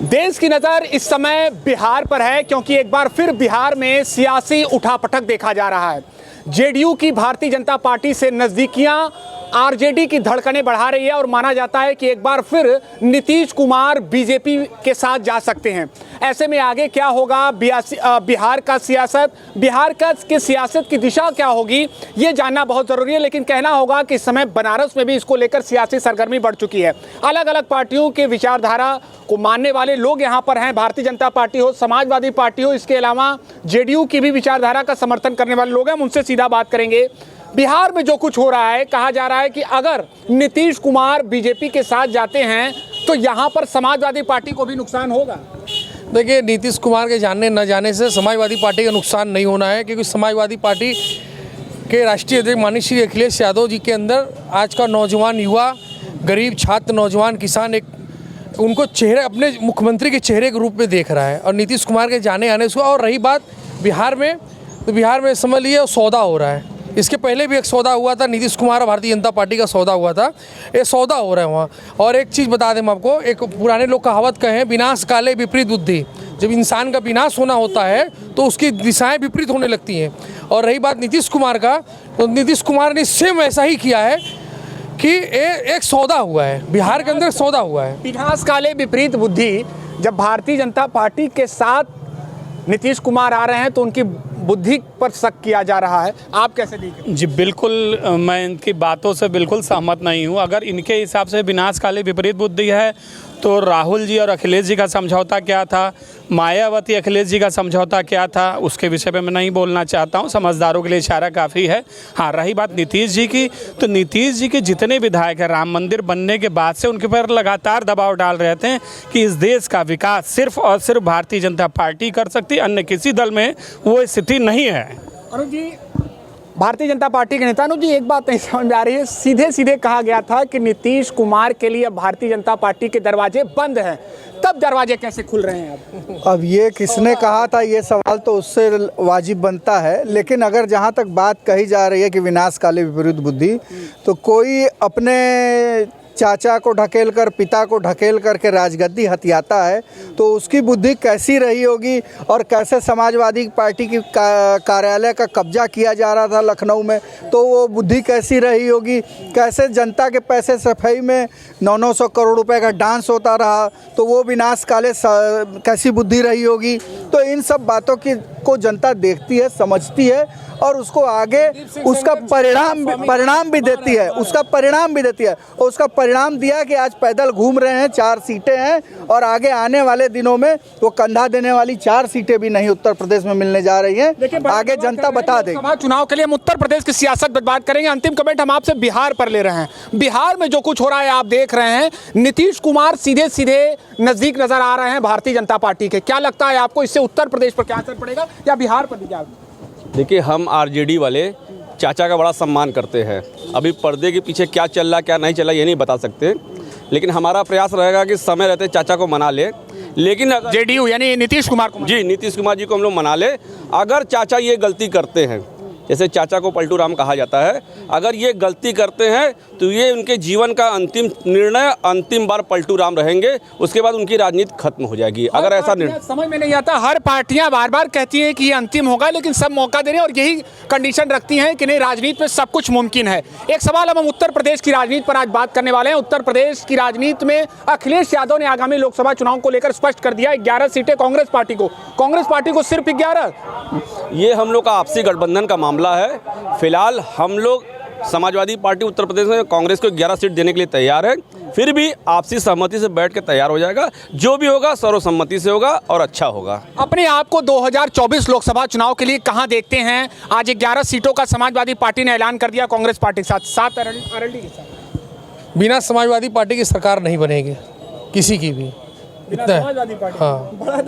देश की नज़र इस समय बिहार पर है, क्योंकि एक बार फिर बिहार में सियासी उठापटक देखा जा रहा है। जेडीयू की भारतीय जनता पार्टी से नज़दीकियां आरजेडी की धड़कनें बढ़ा रही है और माना जाता है कि एक बार फिर नीतीश कुमार बीजेपी के साथ जा सकते हैं। ऐसे में आगे क्या होगा, बिहार का सियासत की दिशा क्या होगी, ये जानना बहुत ज़रूरी है। लेकिन कहना होगा कि इस समय बनारस में भी इसको लेकर सियासी सरगर्मी बढ़ चुकी है। अलग अलग पार्टियों के विचारधारा को मानने वाले लोग यहाँ पर हैं। भारतीय जनता पार्टी हो, समाजवादी पार्टी हो, इसके अलावा जेडीयू की भी विचारधारा का समर्थन करने वाले लोग हैं। हम उनसे सीधा बात करेंगे। बिहार में जो कुछ हो रहा है, कहा जा रहा है कि अगर नीतीश कुमार बीजेपी के साथ जाते हैं तो यहाँ पर समाजवादी पार्टी को भी नुकसान होगा। देखिए, नीतीश कुमार के जाने न जाने से समाजवादी पार्टी का नुकसान नहीं होना है, क्योंकि समाजवादी पार्टी के राष्ट्रीय अध्यक्ष माननीय श्री अखिलेश यादव जी के अंदर आज का नौजवान, युवा, गरीब, छात्र, नौजवान, किसान एक उनको चेहरे, अपने मुख्यमंत्री के चेहरे के रूप में देख रहा है। और नीतीश कुमार के जाने आने से, और रही बात बिहार में, तो बिहार में समझ लीजिए सौदा हो रहा है। इसके पहले भी एक सौदा हुआ था, नीतीश कुमार और भारतीय जनता पार्टी का सौदा हुआ था। ये सौदा हो रहा है वहाँ। और एक चीज़ बता दें हम आपको, एक पुराने लोग कहावत कहें, विनाश काले विपरीत बुद्धि। जब इंसान का विनाश होना होता है तो उसकी दिशाएं विपरीत होने लगती हैं। और रही बात नीतीश कुमार का, तो नीतीश कुमार ने सेम ऐसा ही किया है कि एक सौदा हुआ है, बिहार के अंदर सौदा हुआ है। विनाश काले विपरीत बुद्धि। जब भारतीय जनता पार्टी के साथ नीतीश कुमार आ रहे हैं तो उनकी बुद्धि पर शक किया जा रहा है। आप कैसे देखें? जी बिल्कुल, मैं इनकी बातों से बिल्कुल सहमत नहीं हूँ। अगर इनके हिसाब से विनाश काले विपरीत बुद्धि है तो राहुल जी और अखिलेश जी का समझौता क्या था, मायावती अखिलेश जी का समझौता क्या था, उसके विषय पे मैं नहीं बोलना चाहता हूँ। समझदारों के लिए इशारा काफ़ी है। हाँ, रही बात नीतीश जी की, तो नीतीश जी के जितने विधायक हैं राम मंदिर बनने के बाद से उनके पर लगातार दबाव डाल रहे थे कि इस देश का विकास सिर्फ और सिर्फ भारतीय जनता पार्टी कर सकती, अन्य किसी दल में वो स्थिति नहीं है। अनुज जी, भारतीय जनता पार्टी के नेता, अनुज जी, एक बात नहीं समझ में आ रही है। सीधे सीधे कहा गया था कि नीतीश कुमार के लिए भारतीय जनता पार्टी के दरवाजे बंद हैं, तब दरवाजे कैसे खुल रहे हैं अब ये किसने कहा था, ये सवाल तो उससे वाजिब बनता है। लेकिन अगर जहाँ तक बात कही जा रही है कि विनाश काले विपरीत बुद्धि, तो कोई अपने चाचा को ढकेल कर, पिता को ढकेल करके राजगद्दी हथियाता है तो उसकी बुद्धि कैसी रही होगी। और कैसे समाजवादी पार्टी की कार्यालय का कब्जा किया जा रहा था लखनऊ में, तो वो बुद्धि कैसी रही होगी। कैसे जनता के पैसे सफाई में 900 करोड़ रुपए का डांस होता रहा, तो वो विनाश काले कैसी बुद्धि रही होगी। तो इन सब बातों को जनता देखती है, समझती है और उसको आगे उसका परिणाम भी देती है, और उसका परिणाम दिया कि आज पैदल घूम रहे हैं, 4 सीटें हैं और आगे आने वाले दिनों में वो कंधा देने वाली 4 सीटें भी नहीं उत्तर प्रदेश में मिलने जा रही हैं। आगे जनता बता देगी। लोकसभा चुनाव के लिए हम उत्तर प्रदेश की सियासत पर बात करेंगे। अंतिम कमेंट हम आपसे बिहार पर ले रहे हैं। बिहार में जो कुछ हो रहा है आप देख रहे हैं, नीतीश कुमार सीधे सीधे नजदीक नजर आ रहे हैं भारतीय जनता पार्टी के। क्या लगता है आपको, इससे उत्तर प्रदेश पर क्या असर पड़ेगा या बिहार पर भी क्या? देखिए, हम आरजेडी वाले चाचा का बड़ा सम्मान करते हैं। अभी पर्दे के पीछे क्या चल रहा क्या नहीं चल रहा ये नहीं बता सकते, लेकिन हमारा प्रयास रहेगा कि समय रहते चाचा को मना ले। लेकिन अगर जेडीयू यानी नीतीश कुमार को, जी नीतीश कुमार जी को हम लोग मना ले। अगर चाचा ये गलती करते हैं, जैसे चाचा को पलटू राम कहा जाता है, अगर ये गलती करते हैं तो ये उनके जीवन का अंतिम निर्णय, अंतिम बार पलटू राम रहेंगे। उसके बाद उनकी राजनीति खत्म हो जाएगी। अगर ऐसा समझ में नहीं आता, हर पार्टियां बार बार कहती हैं कि ये अंतिम होगा, लेकिन सब मौका दे रहे हैं और यही कंडीशन रखती हैं कि नहीं, राजनीति में सब कुछ मुमकिन है। एक सवाल, अब हम उत्तर प्रदेश की राजनीति पर आज बात करने वाले हैं। उत्तर प्रदेश की राजनीति में अखिलेश यादव ने आगामी लोकसभा चुनाव को लेकर स्पष्ट कर दिया, 11 सीटें कांग्रेस पार्टी को सिर्फ 11। ये हम लोग का आपसी गठबंधन का मामला है। फिलहाल हम लोग समाजवादी पार्टी उत्तर प्रदेश में कांग्रेस को 11 सीट देने के लिए तैयार है। फिर भी आपसी सहमति से बैठ के तैयार हो जाएगा। जो भी होगा सर्वसम्मति से होगा और अच्छा होगा। अपने आप को 2024 लोकसभा चुनाव के लिए कहां देखते हैं? आज 11 सीटों का समाजवादी पार्टी ने ऐलान कर दिया कांग्रेस पार्टी के साथ, 7 अरल्डी के साथ। बिना समाजवादी पार्टी की सरकार नहीं बनेगी किसी की भी, इतना समाजवादी पार्टी। हाँ। बड़ा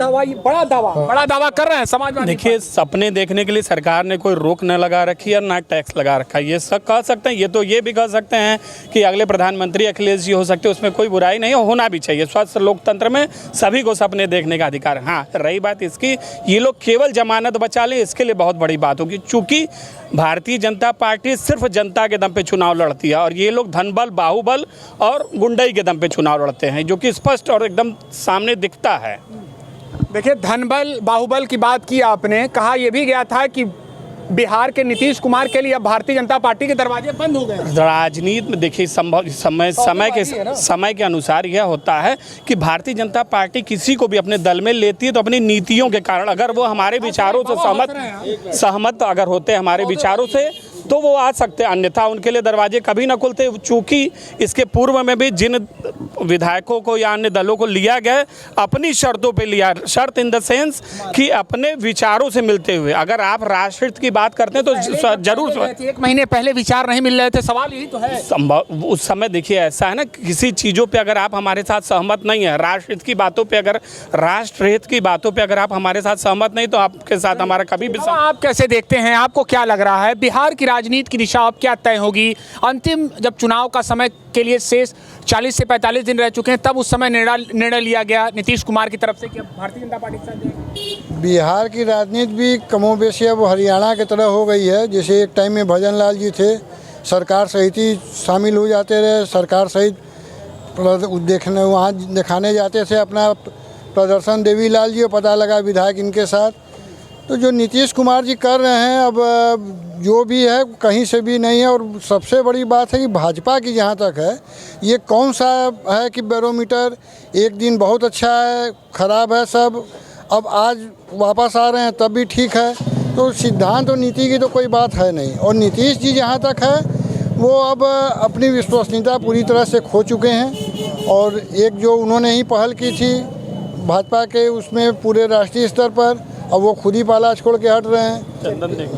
दावा कर रहे हैं समाजवादी। देखिए, सपने देखने के लिए सरकार ने कोई रोक न लगा रखी है, ना टैक्स लगा रखा है। ये सब कह सकते हैं, ये भी कह सकते हैं कि अगले प्रधानमंत्री अखिलेश जी हो सकते हैं, उसमें कोई बुराई नहीं है, होना भी चाहिए। स्वस्थ लोकतंत्र में सभी को सपने देखने का अधिकार है। हाँ, रही बात इसकी, ये लोग केवल जमानत बचा लें, इसके लिए बहुत बड़ी बात होगी। चूँकि भारतीय जनता पार्टी सिर्फ जनता के दम पे चुनाव लड़ती है और ये लोग धनबल, बाहुबल और गुंडई के दम पे चुनाव लड़ते हैं, जो कि स्पष्ट और एकदम सामने दिखता है। देखिए, धनबल बाहुबल की बात की आपने, कहा यह भी गया था कि बिहार के नीतीश कुमार के लिए अब भारतीय जनता पार्टी के दरवाजे बंद हो गए। राजनीति में देखिए समय के अनुसार यह होता है कि भारतीय जनता पार्टी किसी को भी अपने दल में लेती है तो अपनी नीतियों के कारण, अगर वो हमारे विचारों से सहमत अगर होते हैं हमारे विचारों से, तो वो आ सकते हैं, अन्यथा उनके लिए दरवाजे कभी ना खुलते। चूँकि इसके पूर्व में भी जिन विधायकों को या अन्य दलों को लिया गया अपनी शर्तों पे लिया, शर्त इन द सेंस कि अपने विचारों से मिलते हुए। अगर आप राष्ट्रहित की बात करते हैं तो जरूर 1 महीने पहले विचार नहीं मिल रहे थे, सवाल यही तो है। संभव उस समय देखिए ऐसा है ना, किसी चीज़ों पे अगर आप हमारे साथ सहमत नहीं है, राष्ट्रहित की बातों पे अगर आप हमारे साथ सहमत नहीं, तो आपके साथ हमारा कभी भी आप कैसे देखते हैं, आपको क्या लग रहा है बिहार की राजनीति की दिशा अब क्या तय होगी? अंतिम जब चुनाव का समय के लिए शेष 40 से 45 दिन रह चुके हैं, तब उस समय निर्णय लिया गया नीतीश कुमार की तरफ से कि अब भारतीय जनता पार्टी के साथ जाएंगे। बिहार की राजनीति भी कमोबेशी अब हरियाणा की तरह हो गई है। जैसे एक टाइम में भजन लाल जी थे, सरकार सहित ही शामिल हो जाते रहे, सरकार सहित देखने वहाँ दिखाने जाते थे अपना प्रदर्शन। देवी लाल जी को पता लगा विधायक इनके साथ, तो जो नीतीश कुमार जी कर रहे हैं अब जो भी है कहीं से भी नहीं है। और सबसे बड़ी बात है कि भाजपा की जहाँ तक है, ये कौन सा है कि बैरोमीटर एक दिन बहुत अच्छा है, ख़राब है सब, अब आज वापस आ रहे हैं तब भी ठीक है। तो सिद्धांत और नीति की तो कोई बात है नहीं। और नीतीश जी जहाँ तक है वो अब अपनी विश्वसनीयता पूरी तरह से खो चुके हैं। और एक जो उन्होंने ही पहल की थी भाजपा के उसमें पूरे राष्ट्रीय स्तर पर, अब वो खुद ही पाला छोड़ के हट रहे हैं।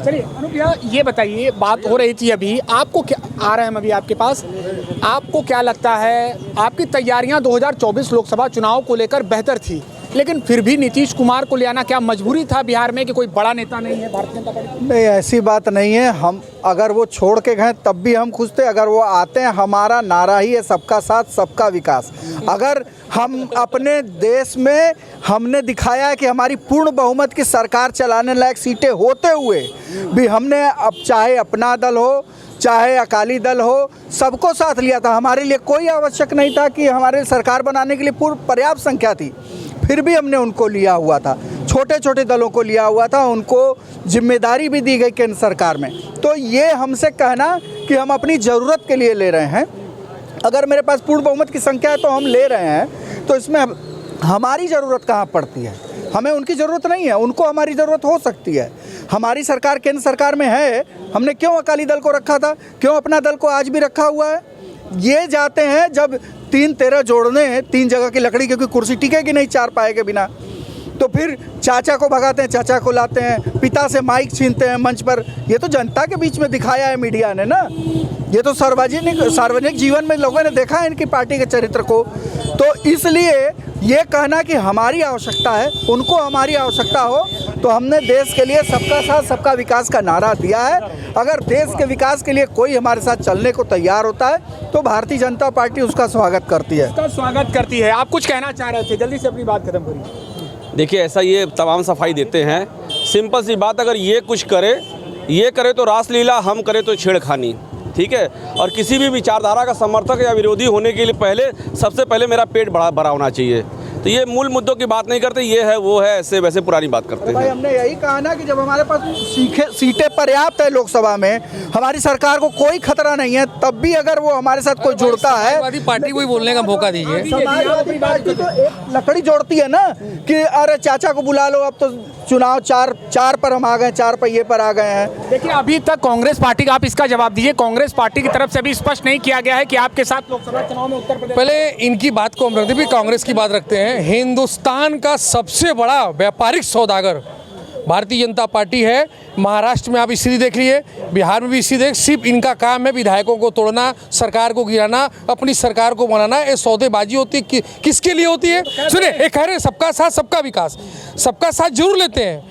चलिए अनूप भैया, ये बताइए, बात हो रही थी अभी, आपको क्या आ रहे हैं हम अभी आपके पास, आपको क्या लगता है, आपकी तैयारियां 2024 लोकसभा चुनाव को लेकर बेहतर थी, लेकिन फिर भी नीतीश कुमार को ले आना क्या मजबूरी था बिहार में कि कोई बड़ा नेता नहीं है भारतीय जनता पार्टी? नहीं, ऐसी बात नहीं है। हम अगर वो छोड़ के गए तब भी हम खुश थे, अगर वो आते हैं, हमारा नारा ही है सबका साथ सबका विकास। अगर हम अपने देश में हमने दिखाया है कि हमारी पूर्ण बहुमत की सरकार चलाने लायक सीटें होते हुए भी हमने अब चाहे अपना दल हो चाहे अकाली दल हो, सबको साथ लिया था। हमारे लिए कोई आवश्यक नहीं था कि हमारे सरकार बनाने के लिए पूर्ण पर्याप्त संख्या थी, फिर भी हमने उनको लिया हुआ था, छोटे छोटे दलों को लिया हुआ था, उनको जिम्मेदारी भी दी गई केंद्र सरकार में। तो ये हमसे कहना कि हम अपनी ज़रूरत के लिए ले रहे हैं, अगर मेरे पास पूर्ण बहुमत की संख्या है तो हम ले रहे हैं, तो इसमें हमारी ज़रूरत कहाँ पड़ती है? हमें उनकी ज़रूरत नहीं है, उनको हमारी ज़रूरत हो सकती है। हमारी सरकार केंद्र सरकार में है, हमने क्यों अकाली दल को रखा था, क्यों अपना दल को आज भी रखा हुआ है? ये जाते हैं जब 3-13 जोड़ने हैं 3 जगह की लकड़ी, क्योंकि कुर्सी टिकेगी नहीं 4 पाए के बिना, तो फिर चाचा को भगाते हैं, चाचा को लाते हैं, पिता से माइक छीनते हैं मंच पर। ये तो जनता के बीच में दिखाया है मीडिया ने ना, ये तो सार्वजनिक जीवन में लोगों ने देखा है इनकी पार्टी के चरित्र को। तो इसलिए ये कहना कि हमारी आवश्यकता है, उनको हमारी आवश्यकता हो, तो हमने देश के लिए सबका साथ सबका विकास का नारा दिया है। अगर देश के विकास के लिए कोई हमारे साथ चलने को तैयार होता है तो भारतीय जनता पार्टी उसका स्वागत करती है। उसका स्वागत करती है। आप कुछ कहना चाह रहे थे, जल्दी से अपनी बात खत्म करिए। देखिए, ऐसा ये तमाम सफाई देते हैं, सिंपल सी बात, अगर ये कुछ करे तो रासलीला, हम करें तो छेड़खानी, ठीक है। और किसी भी विचारधारा का समर्थक या विरोधी होने के लिए सबसे पहले मेरा पेट बड़ा होना चाहिए। तो ये मूल मुद्दों की बात नहीं करते, ये है वो है, ऐसे वैसे पुरानी बात करते हैं। भाई हमने यही कहा ना कि जब हमारे पास सीटें पर्याप्त है लोकसभा में, हमारी सरकार को कोई खतरा नहीं है, तब भी अगर वो हमारे साथ कोई जुड़ता है, समाजवादी पार्टी को भी बोलने का मौका दीजिए। समाजवादी पार्टी तो एक लकड़ी जोड़ती है ना कि अरे चाचा को बुला लो, अब तो चुनाव 4 पर हम आ गए, 4 पहिए पर आ गए हैं। देखिए, अभी तक कांग्रेस पार्टी का, आप इसका जवाब दीजिए, कांग्रेस पार्टी की तरफ से अभी स्पष्ट नहीं किया गया है कि आपके साथ लोकसभा चुनाव में उत्तर प्रदेश। पहले इनकी बात को हम रखते हैं, कांग्रेस की बात रखते हैं। हिंदुस्तान का सबसे बड़ा व्यापारिक सौदागर भारतीय जनता पार्टी है। महाराष्ट्र में आप स्थिति देख लीजिए, बिहार में भी स्थिति सिर्फ इनका काम है विधायकों को तोड़ना, सरकार को गिराना, अपनी सरकार को बनाना। ये सौदेबाजी होती है, किसके लिए होती है? सुनिए, एक कह रहे सबका साथ सबका विकास, सबका साथ जरूर लेते हैं,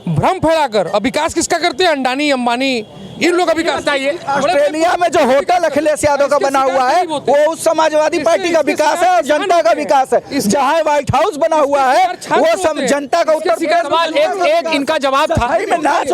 भ्रम फैलाकर। अब विकास किसका करते हैं? अंडानी अंबानी इन लोगों का विकास बताइए। ऑस्ट्रेलिया में जो होटल अखिलेश यादव का बना हुआ है वो उस समाजवादी पार्टी का विकास है और जनता का विकास है। जहाँ व्हाइट हाउस बना हुआ है वो जनता का उत्तर सवाल एक इनका जवाब था। भाई में नाच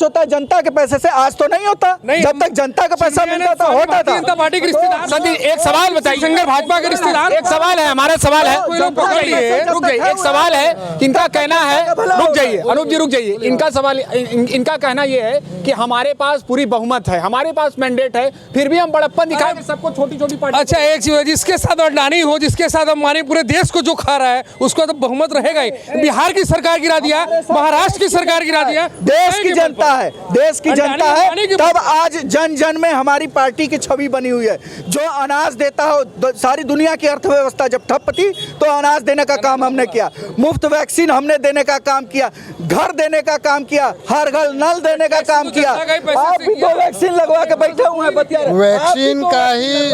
होता है जनता के पैसे से। आज तो नहीं होता, जब तक जनता का पैसा मिलता था होता था। जनता पार्टी के रिश्तेदार संदीप एक सवाल बताइए। संघ भाजपा के रिश्तेदार एक सवाल है, हमारा सवाल है, रुक जाइए। एक सवाल है, इनका कहना है, रुक जाइए अनूप जी रुक जाइए। इनका सवाल, इनका कहना यह है कि हमारे पास पूरी बहुमत है, हमारे पास मैंडेट है, फिर भी हम बड़प्पन दिखाए सबको छोटी छोटी पार्टी। अच्छा एक चीज, जिसके साथ अडवाणी हो, जिसके साथ हमारे पूरे देश को जो खा रहा है उसको तो बहुमत रहेगा ही। बिहार की सरकार गिरा दिया, महाराष्ट्र की सरकार गिरा दिया, देश की जनता है, देश की जनता है। तब आज जन जन में हमारी पार्टी की छवि बनी हुई है। जो अनाज देता हो, सारी दुनिया की अर्थव्यवस्था जब ठप थी तो अनाज देने का काम हमने किया, मुफ्त वैक्सीन हमने देने का काम किया, घर देने का काम किया, हर घर नल देने का काम किया। आप भी तो वैक्सीन लगवा के बैठे हुए हैं, बतिया रहे। वैक्सीन का ही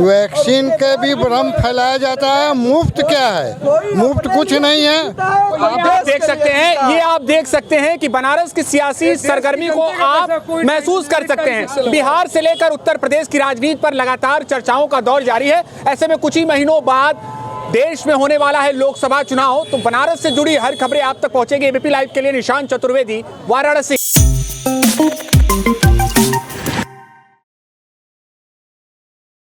वैक्सीन का भी भ्रम फैलाया जाता है। मुफ्त क्या है? मुफ्त कुछ नहीं है। आप देख सकते हैं, ये आप देख सकते हैं कि बनारस की सियासी सरगर्मी को आप महसूस कर सकते हैं। बिहार से लेकर उत्तर प्रदेश की राजनीति पर लगातार चर्चाओं का दौर जारी है। ऐसे में कुछ ही महीनों बाद देश में होने वाला है लोकसभा चुनाव, तो बनारस से जुड़ी हर खबरें आप तक पहुंचेगी। एबीपी लाइव के लिए निशांत चतुर्वेदी, वाराणसी।